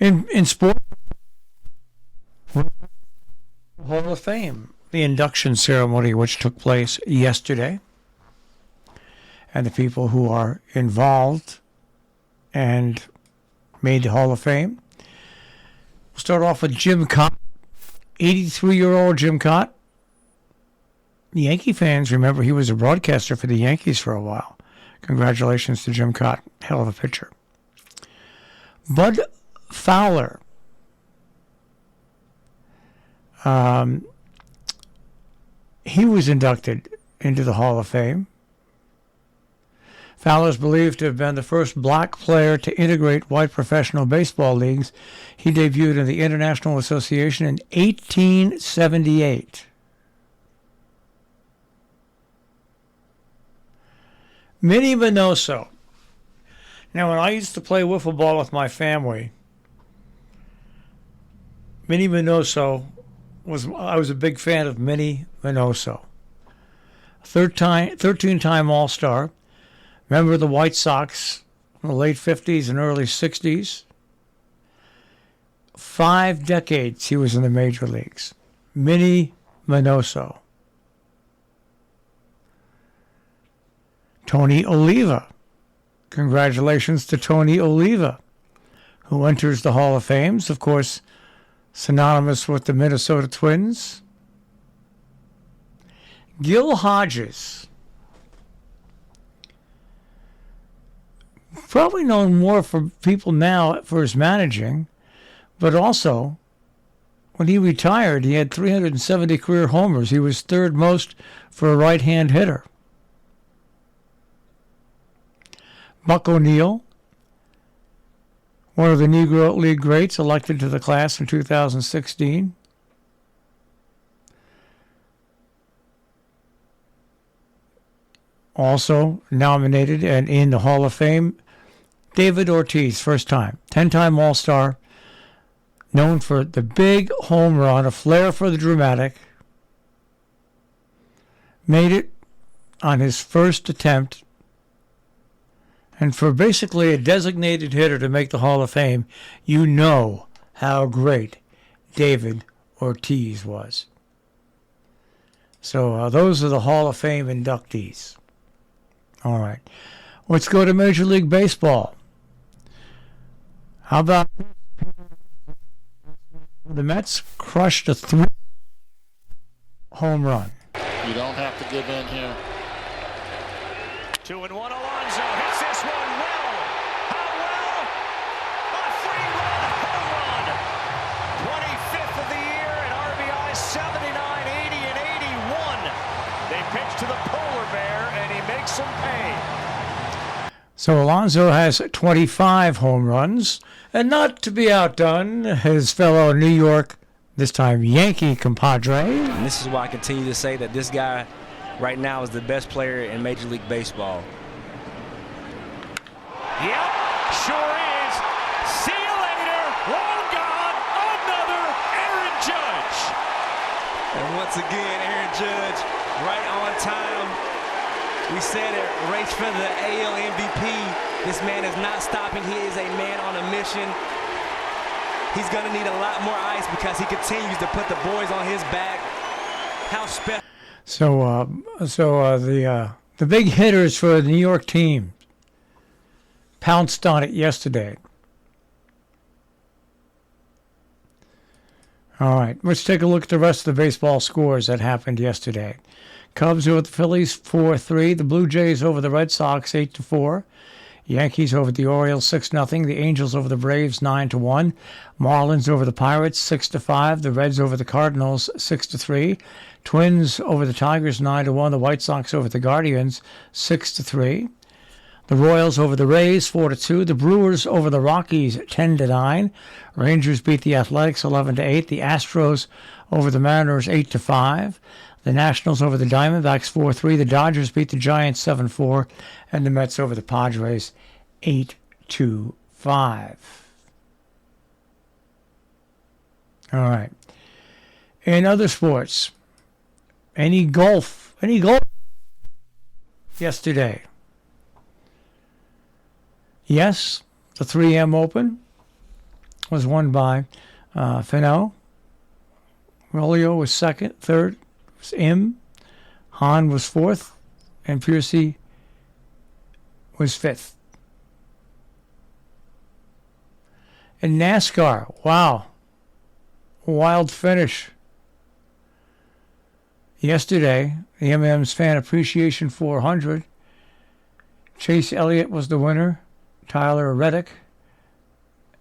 In sport, Hall of Fame, the induction ceremony which took place yesterday, and the people who are involved and made the Hall of Fame. We'll start off with Jim Cott, 83-year-old Jim Cott. The Yankee fans remember he was a broadcaster for the Yankees for a while. Congratulations to Jim Cott. Hell of a pitcher. Bud Fowler. He was inducted into the Hall of Fame. Fowler is believed to have been the first black player to integrate white professional baseball leagues. He debuted in the International Association in 1878. Minnie Minoso. Now, when I used to play wiffle ball with my family, Minnie Minoso I was a big fan of Minnie Minoso. 13-time All-Star, member of the White Sox in the late 50s and early 60s. 5 decades he was in the major leagues. Minnie Minoso. Tony Oliva. Congratulations to Tony Oliva, who enters the Hall of Fame. Of course, synonymous with the Minnesota Twins. Gil Hodges. Probably known more for people now for his managing, but also when he retired, he had 370 career homers. He was third most for a right-hand hitter. Buck O'Neill, one of the Negro League greats, elected to the class in 2016. Also nominated and in the Hall of Fame, David Ortiz, first time, 10-time All-Star, known for the big home run, a flair for the dramatic. Made it on his first attempt. And for basically a designated hitter to make the Hall of Fame, you know how great David Ortiz was. So those are the Hall of Fame inductees. All right. Let's go to Major League Baseball. How about the Mets crushed a 3 home run? You don't have to give in here. 2-1, Alonso hits this one well. How well? A 3-run home run. 25th of the year and RBI 79, 80, and 81. They pitch to the polar bear and he makes them pay. So Alonso has 25 home runs, and not to be outdone, his fellow New York, this time Yankee compadre. And this is why I continue to say that this guy right now is the best player in Major League Baseball. Yep, sure is. See you later. Long gone. Another Aaron Judge. And once again, Aaron Judge, right on time. We said it, race for the AL MVP. This man is not stopping. He is a man on a mission. He's going to need a lot more ice because he continues to put the boys on his back. How special. So the big hitters for the New York team pounced on it yesterday. All right, let's take a look at the rest of the baseball scores that happened yesterday. Cubs over the Phillies 4-3. The Blue Jays over the Red Sox 8-4. Yankees over the Orioles 6-0. The Angels over the Braves 9-1. Marlins over the Pirates 6-5. The Reds over the Cardinals 6-3. Twins over the Tigers 9-1. The White Sox over the Guardians 6-3. The Royals over the Rays 4-2. The Brewers over the Rockies 10-9. Rangers beat the Athletics 11-8. The Astros over the Mariners 8-5. The Nationals over the Diamondbacks 4-3. The Dodgers beat the Giants 7-4. And the Mets over the Padres 8-5. All right. In other sports, any golf yesterday? Yes, the 3M Open was won by Finau. Rolio was second. Third was Im. Hahn was fourth. And Piercy was fifth. In NASCAR, wow. Wild finish. Yesterday, the M&M's Fan Appreciation 400. Chase Elliott was the winner. Tyler Reddick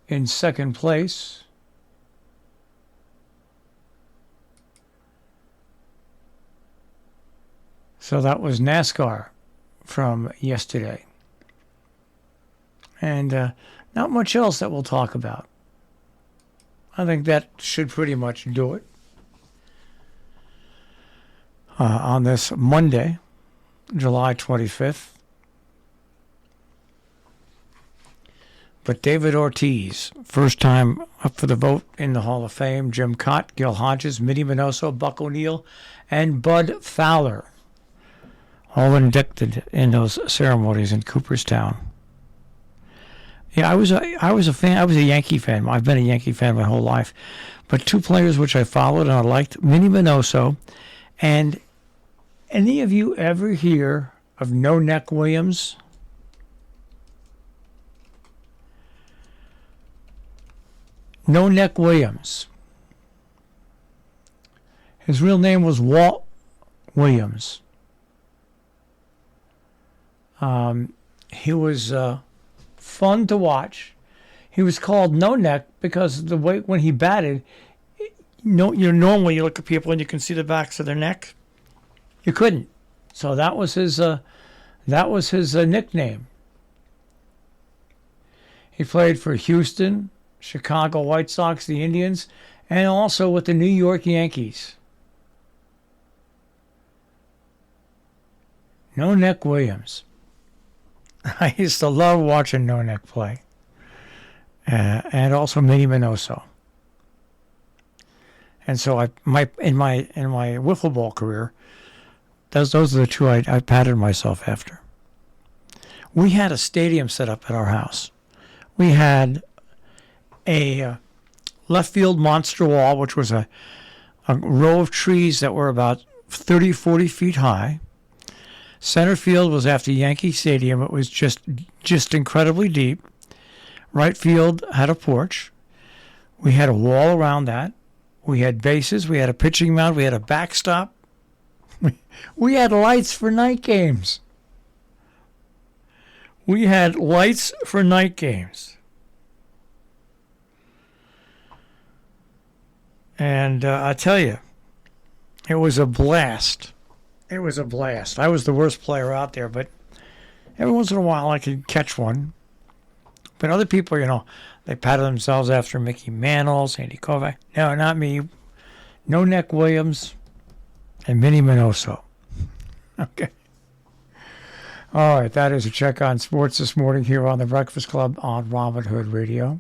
in second place. So that was NASCAR from yesterday. And not much else that we'll talk about. I think that should pretty much do it on this Monday, July 25th. But David Ortiz, first time up for the vote in the Hall of Fame. Jim Cott, Gil Hodges, Minnie Minoso, Buck O'Neill, and Bud Fowler, all inducted in those ceremonies in Cooperstown. Yeah, I was a fan. I was a Yankee fan. I've been a Yankee fan my whole life. But two players which I followed and I liked, Minnie Minoso, and any of you ever hear of No Neck Williams? No Neck Williams. His real name was Walt Williams. He was fun to watch. He was called No Neck because the way when he batted, normally you look at people and you can see the backs of their neck. You couldn't. So that was his nickname. He played for Houston, Chicago White Sox, the Indians, and also with the New York Yankees. No Neck Williams. I used to love watching No Neck play, and also Minnie Minoso. And so in my wiffle ball career, those are the two I patterned myself after. We had a stadium set up at our house. We had a left field monster wall, which was a row of trees that were about 30, 40 feet high. Center field was after Yankee Stadium. It was just incredibly deep. Right field had a porch. We had a wall around that. We had bases. We had a pitching mound. We had a backstop. We had lights for night games. We had lights for night games. And I tell you, it was a blast. It was a blast. I was the worst player out there, but every once in a while I could catch one. But other people, they patted themselves after Mickey Mantle, Sandy Koufax. No, not me. No Neck Williams and Minnie Minoso. Okay. All right, that is a check on sports this morning here on the Breakfast Club on Robin Hood Radio.